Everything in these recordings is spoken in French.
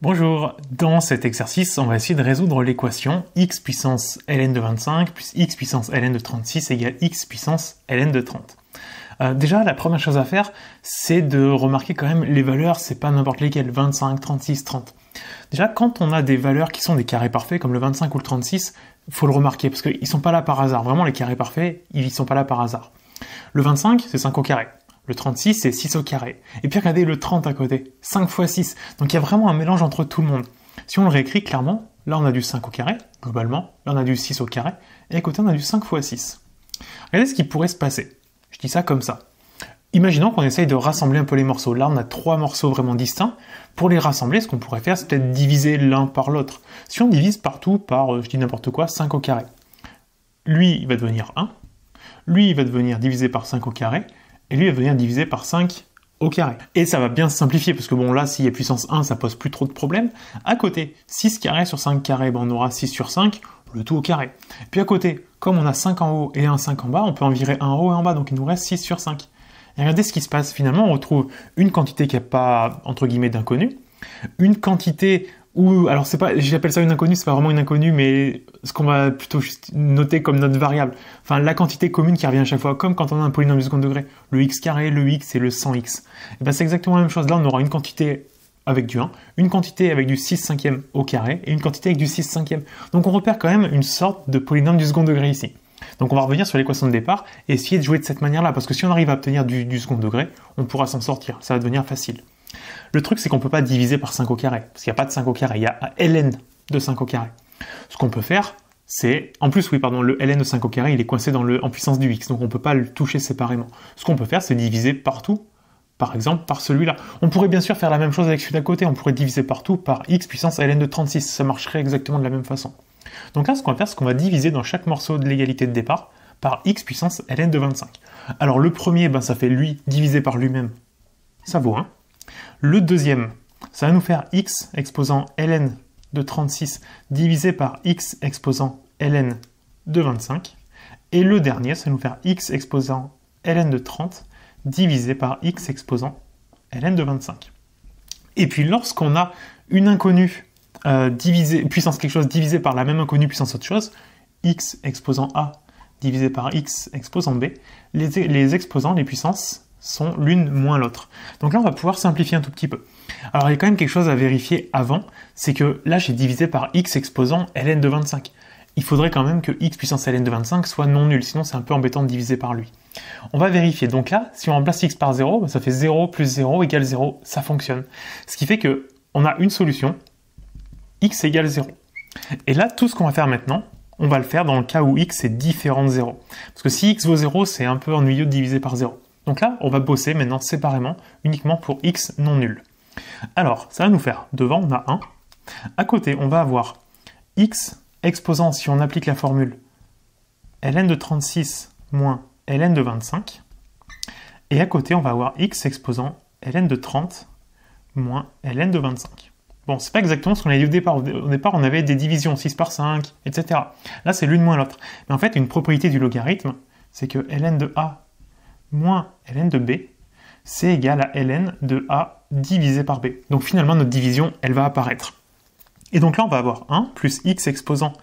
Bonjour, dans cet exercice, on va essayer de résoudre l'équation x puissance ln de 25 plus x puissance ln de 36 égale x puissance ln de 30. Déjà, la première chose à faire, c'est de remarquer quand même les valeurs, c'est pas n'importe lesquelles, 25, 36, 30. Déjà, quand on a des valeurs qui sont des carrés parfaits, comme le 25 ou le 36, il faut le remarquer, parce qu'ils sont pas là par hasard. Vraiment, les carrés parfaits, ils sont pas là par hasard. Le 25, c'est 5 au carré. Le 36, c'est 6 au carré. Et puis regardez le 30 à côté, 5 fois 6. Donc il y a vraiment un mélange entre tout le monde. Si on le réécrit clairement, là on a du 5 au carré, globalement. Là on a du 6 au carré. Et à côté on a du 5 fois 6. Regardez ce qui pourrait se passer. Je dis ça comme ça. Imaginons qu'on essaye de rassembler un peu les morceaux. Là on a 3 morceaux vraiment distincts. Pour les rassembler, ce qu'on pourrait faire, c'est peut-être diviser l'un par l'autre. Si on divise partout par, je dis n'importe quoi, 5 au carré. Lui, il va devenir 1. Lui, il va devenir divisé par 5 au carré. Et lui, il va venir diviser par 5 au carré. Et ça va bien se simplifier, parce que bon, là, s'il y a puissance 1, ça pose plus trop de problèmes. À côté, 6 carré sur 5 carré, ben, on aura 6 sur 5, le tout au carré. Puis à côté, comme on a 5 en haut et un 5 en bas, on peut en virer un en haut et en bas, donc il nous reste 6 sur 5. Et regardez ce qui se passe, finalement, on retrouve une quantité qui n'a pas, entre guillemets, d'inconnu, une quantité où, alors c'est pas, j'appelle ça une inconnue, c'est pas vraiment une inconnue, mais ce qu'on va plutôt juste noter comme notre variable. Enfin, la quantité commune qui revient à chaque fois, comme quand on a un polynôme du second degré. Le x carré, le x et le 100x. Et ben c'est exactement la même chose. Là, on aura une quantité avec du 1, une quantité avec du 6 cinquième au carré, et une quantité avec du 6 cinquième. Donc on repère quand même une sorte de polynôme du second degré ici. Donc on va revenir sur l'équation de départ et essayer de jouer de cette manière-là, parce que si on arrive à obtenir du second degré, on pourra s'en sortir. Ça va devenir facile. Le truc, c'est qu'on ne peut pas diviser par 5 au carré, parce qu'il n'y a pas de 5 au carré, il y a un ln de 5 au carré. Ce qu'on peut faire, c'est... En plus, oui, pardon, le ln de 5 au carré, il est coincé en puissance du x, donc on ne peut pas le toucher séparément. Ce qu'on peut faire, c'est diviser partout, par exemple, par celui-là. On pourrait bien sûr faire la même chose avec celui d'à côté, on pourrait diviser partout par x puissance ln de 36, ça marcherait exactement de la même façon. Donc là, ce qu'on va faire, c'est qu'on va diviser dans chaque morceau de l'égalité de départ par x puissance ln de 25. Alors le premier, ben, ça fait lui divisé par lui-même, ça vaut 1. Le deuxième, ça va nous faire x exposant ln de 36 divisé par x exposant ln de 25. Et le dernier, ça va nous faire x exposant ln de 30 divisé par x exposant ln de 25. Et puis lorsqu'on a une inconnue puissance quelque chose divisé par la même inconnue puissance autre chose, x exposant a divisé par x exposant b, les exposants, les puissances, sont l'une moins l'autre. Donc là, on va pouvoir simplifier un tout petit peu. Alors, il y a quand même quelque chose à vérifier avant, c'est que là, j'ai divisé par x exposant ln de 25. Il faudrait quand même que x puissance ln de 25 soit non nul, sinon c'est un peu embêtant de diviser par lui. On va vérifier. Donc là, si on remplace x par 0, ça fait 0 plus 0 égale 0, ça fonctionne. Ce qui fait que on a une solution, x égale 0. Et là, tout ce qu'on va faire maintenant, on va le faire dans le cas où x est différent de 0. Parce que si x vaut 0, c'est un peu ennuyeux de diviser par 0. Donc là, on va bosser maintenant séparément, uniquement pour x non nul. Alors, ça va nous faire, devant on a 1, à côté on va avoir x exposant, si on applique la formule, ln de 36 moins ln de 25, et à côté on va avoir x exposant ln de 30 moins ln de 25. Bon, c'est pas exactement ce qu'on a dit au départ. Au départ, on avait des divisions, 6 par 5, etc. Là, c'est l'une moins l'autre. Mais en fait, une propriété du logarithme, c'est que ln de a moins ln de b, c'est égal à ln de a divisé par b. Donc finalement, notre division, elle va apparaître. Et donc là, on va avoir 1 plus x exposant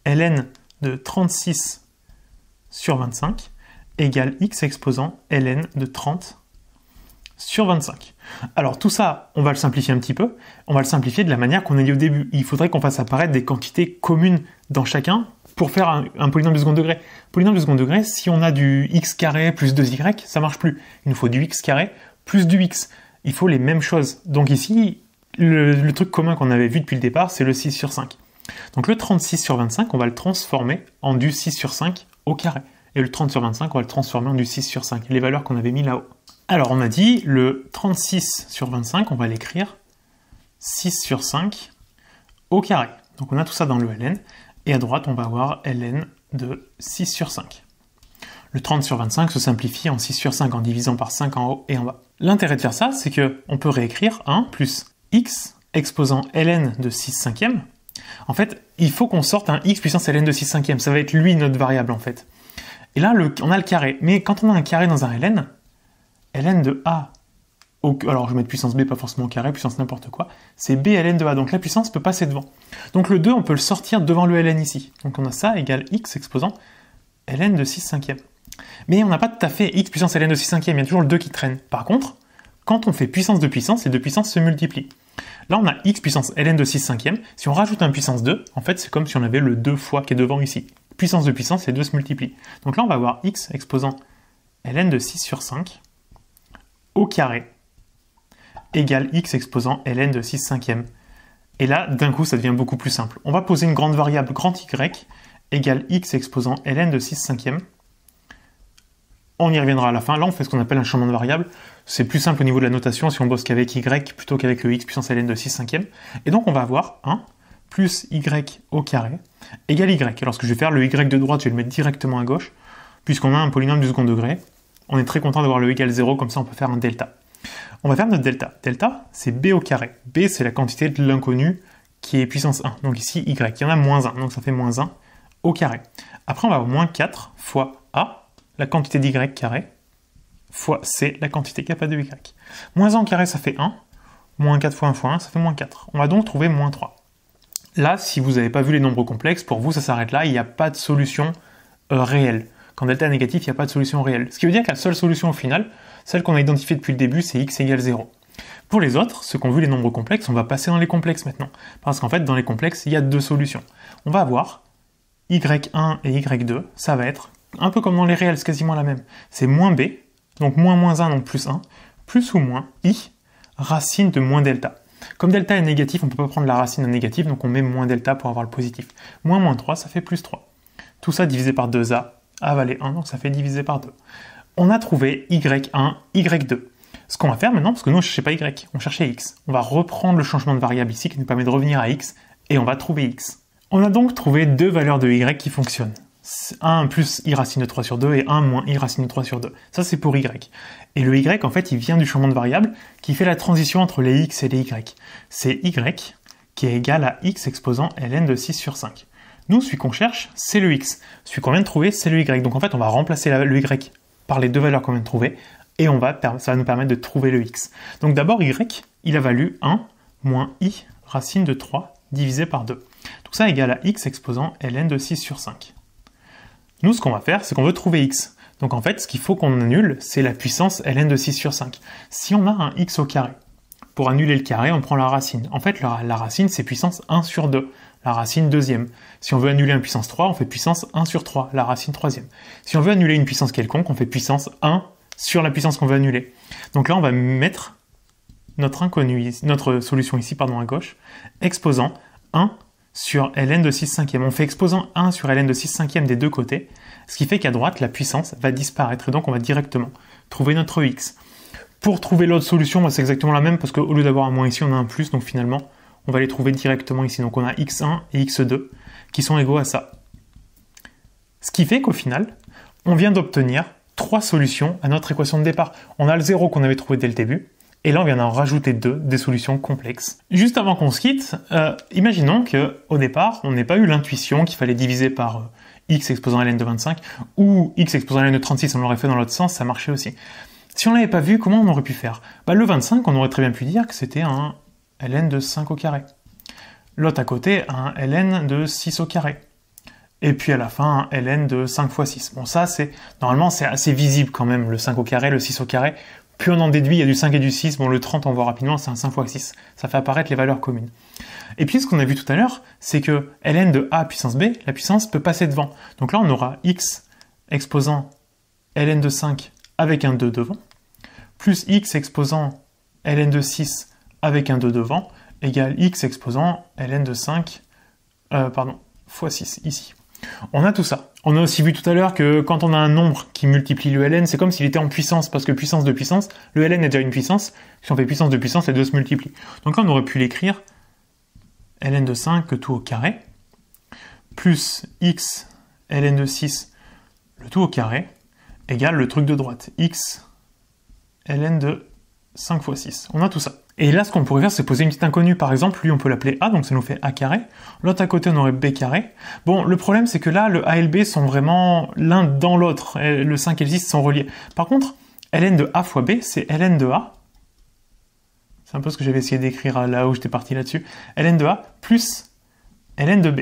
ln de 36 sur 25 égale x exposant ln de 30 sur 25. Alors tout ça, on va le simplifier un petit peu. On va le simplifier de la manière qu'on a dit au début. Il faudrait qu'on fasse apparaître des quantités communes dans chacun pour faire un polynôme du second degré. Polynôme du second degré, si on a du x carré plus 2y, ça marche plus. Il nous faut du x carré plus du x. Il faut les mêmes choses. Donc ici, le truc commun qu'on avait vu depuis le départ, c'est le 6 sur 5. Donc le 36 sur 25, on va le transformer en du 6 sur 5 au carré. Et le 30 sur 25, on va le transformer en du 6 sur 5, les valeurs qu'on avait mis là-haut. Alors on a dit, le 36 sur 25, on va l'écrire 6 sur 5 au carré. Donc on a tout ça dans le ln. Et à droite, on va avoir ln de 6 sur 5. Le 30 sur 25 se simplifie en 6 sur 5 en divisant par 5 en haut et en bas. L'intérêt de faire ça, c'est qu'on peut réécrire 1 plus x exposant ln de 6 cinquième. En fait, il faut qu'on sorte un x puissance ln de 6 cinquième. Ça va être lui notre variable en fait. Et là, on a le carré. Mais quand on a un carré dans un ln de a alors je vais mettre puissance B, pas forcément au carré, puissance n'importe quoi, c'est B ln de A, donc la puissance peut passer devant. Donc le 2, on peut le sortir devant le ln ici. Donc on a ça égale x exposant ln de 6 cinquième. Mais on n'a pas tout à fait x puissance ln de 6 cinquième, il y a toujours le 2 qui traîne. Par contre, quand on fait puissance de puissance, les deux puissances se multiplient. Là, on a x puissance ln de 6 cinquième. Si on rajoute un puissance 2, en fait, c'est comme si on avait le 2 fois qui est devant ici. Puissance de puissance, les deux se multiplient. Donc là, on va avoir x exposant ln de 6 sur 5 au carré égale x exposant ln de 6 cinquième. Et là, d'un coup, ça devient beaucoup plus simple. On va poser une grande variable grand y égale x exposant ln de 6 cinquième. On y reviendra à la fin. Là, on fait ce qu'on appelle un changement de variable. C'est plus simple au niveau de la notation si on bosse qu'avec y plutôt qu'avec le x puissance ln de 6 cinquième. Et donc, on va avoir 1 plus y au carré égale y. Et lorsque je vais faire le y de droite, je vais le mettre directement à gauche. Puisqu'on a un polynôme du second degré, on est très content d'avoir le égale 0, comme ça on peut faire un delta. On va faire notre delta. Delta, c'est b au carré. B, c'est la quantité de l'inconnu qui est puissance 1. Donc ici, y. Il y en a moins 1, donc ça fait moins 1 au carré. Après, on va avoir moins 4 fois a, la quantité d'y carré, fois c, la quantité kappa de y. Moins 1 au carré, ça fait 1. Moins 4 fois 1 fois 1, ça fait moins 4. On va donc trouver moins 3. Là, si vous n'avez pas vu les nombres complexes, pour vous, ça s'arrête là. Il n'y a pas de solution réelle. Quand delta est négatif, il n'y a pas de solution réelle. Ce qui veut dire que la seule solution au final, celle qu'on a identifiée depuis le début, c'est x égale 0. Pour les autres, ceux qui ont vu les nombres complexes, on va passer dans les complexes maintenant. Parce qu'en fait, dans les complexes, il y a deux solutions. On va avoir y1 et y2, ça va être, un peu comme dans les réels, c'est quasiment la même. C'est moins b, donc moins 1, donc plus 1, plus ou moins i, racine de moins delta. Comme delta est négatif, on ne peut pas prendre la racine en négatif, donc on met moins delta pour avoir le positif. Moins 3, ça fait plus 3. Tout ça divisé par 2a, a valait 1, donc ça fait divisé par 2. On a trouvé y1, y2. Ce qu'on va faire maintenant, parce que nous on ne cherchait pas y, on cherchait x. On va reprendre le changement de variable ici qui nous permet de revenir à x, et on va trouver x. On a donc trouvé deux valeurs de y qui fonctionnent. 1 plus i racine de 3 sur 2 et 1 moins i racine de 3 sur 2. Ça c'est pour y. Et le y, en fait, il vient du changement de variable qui fait la transition entre les x et les y. C'est y qui est égal à x exposant ln de 6 sur 5. Nous, celui qu'on cherche, c'est le x. Celui qu'on vient de trouver, c'est le y. Donc en fait, on va remplacer le y par les deux valeurs qu'on vient de trouver, et ça va nous permettre de trouver le x. Donc d'abord, y, il a valu 1 moins i racine de 3 divisé par 2. Tout ça égale à x exposant ln de 6 sur 5. Nous, ce qu'on va faire, c'est qu'on veut trouver x. Donc en fait, ce qu'il faut qu'on annule, c'est la puissance ln de 6 sur 5. Si on a un x au carré, pour annuler le carré, on prend la racine. En fait, la racine, c'est puissance 1 sur 2. La racine deuxième. Si on veut annuler une puissance 3, on fait puissance 1 sur 3, la racine troisième. Si on veut annuler une puissance quelconque, on fait puissance 1 sur la puissance qu'on veut annuler. Donc là, on va mettre notre solution ici, à gauche, exposant 1 sur ln de 6 cinquième. On fait exposant 1 sur ln de 6 cinquième des deux côtés, ce qui fait qu'à droite, la puissance va disparaître, et donc on va directement trouver notre x. Pour trouver l'autre solution, c'est exactement la même, parce qu'au lieu d'avoir un moins ici, on a un plus, donc finalement, on va les trouver directement ici. Donc on a x1 et x2 qui sont égaux à ça. Ce qui fait qu'au final, on vient d'obtenir 3 solutions à notre équation de départ. On a le 0 qu'on avait trouvé dès le début, et là on vient d'en rajouter 2, des solutions complexes. Juste avant qu'on se quitte, imaginons qu'au départ, on n'ait pas eu l'intuition qu'il fallait diviser par x exposant ln de 25, ou x exposant ln de 36, on l'aurait fait dans l'autre sens, ça marchait aussi. Si on l'avait pas vu, comment on aurait pu faire? Le 25, on aurait très bien pu dire que c'était un ln de 5 au carré. L'autre à côté, un ln de 6 au carré. Et puis à la fin, un ln de 5 fois 6. Bon, ça, normalement, c'est assez visible quand même, le 5 au carré, le 6 au carré. Puis on en déduit, il y a du 5 et du 6. Bon, le 30, on voit rapidement, c'est un 5 fois 6. Ça fait apparaître les valeurs communes. Et puis, ce qu'on a vu tout à l'heure, c'est que ln de a puissance b, la puissance peut passer devant. Donc là, on aura x exposant ln de 5 avec un 2 devant, plus x exposant ln de 6 avec un 2 devant, égale x exposant ln de 5, fois 6, ici. On a tout ça. On a aussi vu tout à l'heure que quand on a un nombre qui multiplie le ln, c'est comme s'il était en puissance, parce que puissance de puissance, le ln est déjà une puissance, si on fait puissance de puissance, les deux se multiplient. Donc là, on aurait pu l'écrire ln de 5, le tout au carré, plus x ln de 6, le tout au carré, égale le truc de droite, x ln de 5 fois 6. On a tout ça. Et là, ce qu'on pourrait faire, c'est poser une petite inconnue. Par exemple, lui, on peut l'appeler a, donc ça nous fait a carré. L'autre à côté, on aurait b carré. Bon, le problème, c'est que là, le a et le b sont vraiment l'un dans l'autre. Le 5 et le 6 sont reliés. Par contre, ln de a fois b, c'est ln de a c'est un peu ce que j'avais essayé d'écrire là où j'étais parti là-dessus, ln de A plus ln de B.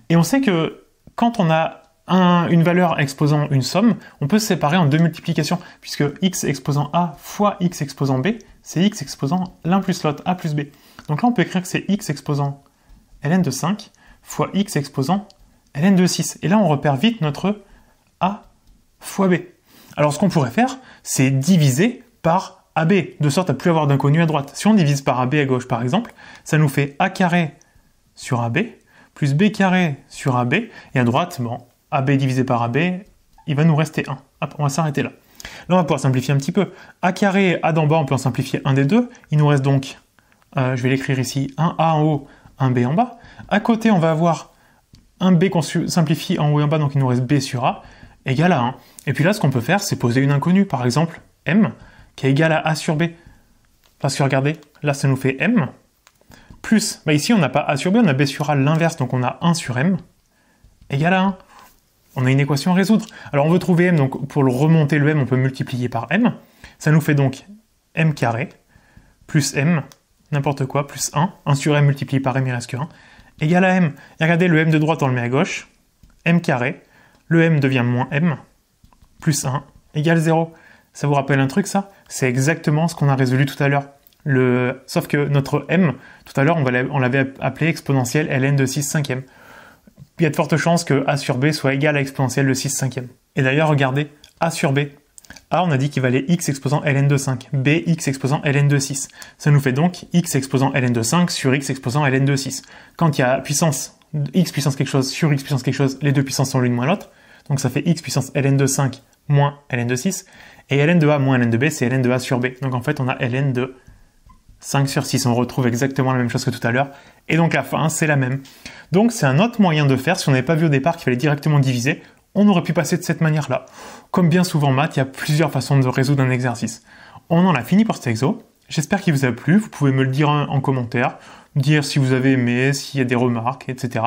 Et on sait que quand on a une valeur exposant une somme, on peut se séparer en deux multiplications, puisque x exposant A fois x exposant B, c'est x exposant l'un plus l'autre, A plus B. Donc là, on peut écrire que c'est x exposant ln de 5 fois x exposant ln de 6. Et là, on repère vite notre A fois B. Alors, ce qu'on pourrait faire, c'est diviser par AB, de sorte à ne plus avoir d'inconnu à droite. Si on divise par AB à gauche, par exemple, ça nous fait A carré sur AB, plus B carré sur AB, et à droite, bon, AB divisé par AB, il va nous rester 1. Hop, on va s'arrêter là. Là, on va pouvoir simplifier un petit peu. A carré, A d'en bas, on peut en simplifier un des deux. Il nous reste donc, je vais l'écrire ici, un A en haut, un B en bas. À côté, on va avoir un B qu'on simplifie en haut et en bas, donc il nous reste B sur A, égale à 1. Et puis là, ce qu'on peut faire, c'est poser une inconnue. Par exemple, M, qui est égal à A sur B. Parce que regardez, là, ça nous fait M, plus, ici, on n'a pas A sur B, on a B sur A l'inverse, donc on a 1 sur M, égale à 1. On a une équation à résoudre. Alors, on veut trouver M, donc pour le remonter le M, on peut multiplier par M. Ça nous fait donc M carré, plus M, n'importe quoi, plus 1. 1 sur M multiplié par M, il reste que 1, égale à M. Et regardez, le M de droite, on le met à gauche. M carré, le M devient moins M, plus 1, égale 0. Ça vous rappelle un truc, ça? C'est exactement ce qu'on a résolu tout à l'heure. Sauf que notre M, tout à l'heure, on l'avait appelé exponentielle ln de 6 cinquième. Il y a de fortes chances que A sur B soit égal à exponentielle de 6 cinquième. Et d'ailleurs, regardez, A sur B. A, on a dit qu'il valait x exposant ln de 5. B, x exposant ln de 6. Ça nous fait donc x exposant ln de 5 sur x exposant ln de 6. Quand il y a puissance, x puissance quelque chose sur x puissance quelque chose, les deux puissances sont l'une moins l'autre. Donc ça fait x puissance ln de 5 moins ln de 6. Et ln de A moins ln de B, c'est ln de A sur B. Donc en fait, on a ln de 5 sur 6. On retrouve exactement la même chose que tout à l'heure. Et donc la fin, c'est la même. Donc c'est un autre moyen de faire. Si on n'avait pas vu au départ qu'il fallait directement diviser, on aurait pu passer de cette manière-là. Comme bien souvent en maths, il y a plusieurs façons de résoudre un exercice. On en a fini pour cet exo. J'espère qu'il vous a plu. Vous pouvez me le dire en commentaire, dire si vous avez aimé, s'il y a des remarques, etc.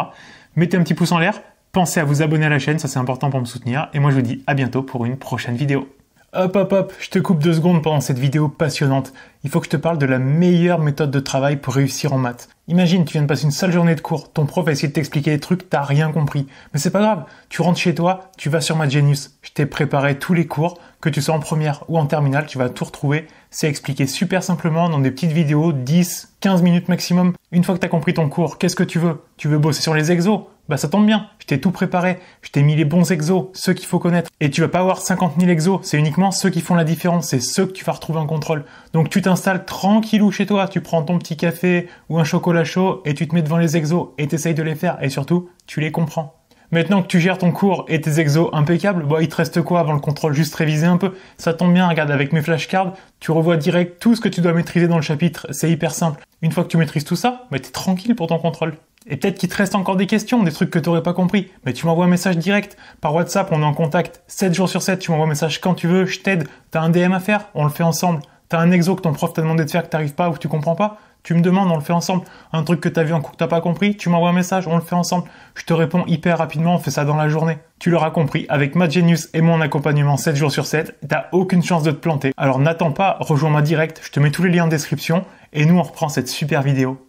Mettez un petit pouce en l'air. Pensez à vous abonner à la chaîne, ça c'est important pour me soutenir. Et moi je vous dis à bientôt pour une prochaine vidéo. Hop hop hop, je te coupe 2 secondes pendant cette vidéo passionnante. Il faut que je te parle de la meilleure méthode de travail pour réussir en maths. Imagine, tu viens de passer une sale journée de cours, ton prof a essayé de t'expliquer des trucs, t'as rien compris. Mais c'est pas grave, tu rentres chez toi, tu vas sur Mathgenius. Je t'ai préparé tous les cours, que tu sois en première ou en terminale, tu vas tout retrouver. C'est expliqué super simplement dans des petites vidéos, 10, 15 minutes maximum. Une fois que t'as compris ton cours, qu'est-ce que tu veux? Tu veux bosser sur les exos? Bah ça tombe bien, je t'ai tout préparé, je t'ai mis les bons exos, ceux qu'il faut connaître. Et tu vas pas avoir 50 000 exos, c'est uniquement ceux qui font la différence, c'est ceux que tu vas retrouver en contrôle. Donc tu t'installes tranquillou chez toi, tu prends ton petit café ou un chocolat chaud et tu te mets devant les exos et t'essayes de les faire et surtout, tu les comprends. Maintenant que tu gères ton cours et tes exos impeccables, il te reste quoi avant le contrôle? Juste réviser un peu. Ça tombe bien, regarde, avec mes flashcards, tu revois direct tout ce que tu dois maîtriser dans le chapitre, c'est hyper simple. Une fois que tu maîtrises tout ça, t'es tranquille pour ton contrôle. Et peut-être qu'il te reste encore des questions, des trucs que tu n'aurais pas compris. Mais tu m'envoies un message direct. Par WhatsApp, on est en contact 7 jours sur 7. Tu m'envoies un message quand tu veux, je t'aide. T'as un DM à faire, on le fait ensemble. T'as un exo que ton prof t'a demandé de faire que t'arrives pas ou que tu comprends pas, tu me demandes, on le fait ensemble. Un truc que t'as vu en cours que t'as pas compris, tu m'envoies un message, on le fait ensemble. Je te réponds hyper rapidement, on fait ça dans la journée. Tu l'auras compris, avec Mathgenius et mon accompagnement 7 jours sur 7, t'as aucune chance de te planter. Alors n'attends pas, rejoins-moi direct, je te mets tous les liens en description et nous on reprend cette super vidéo.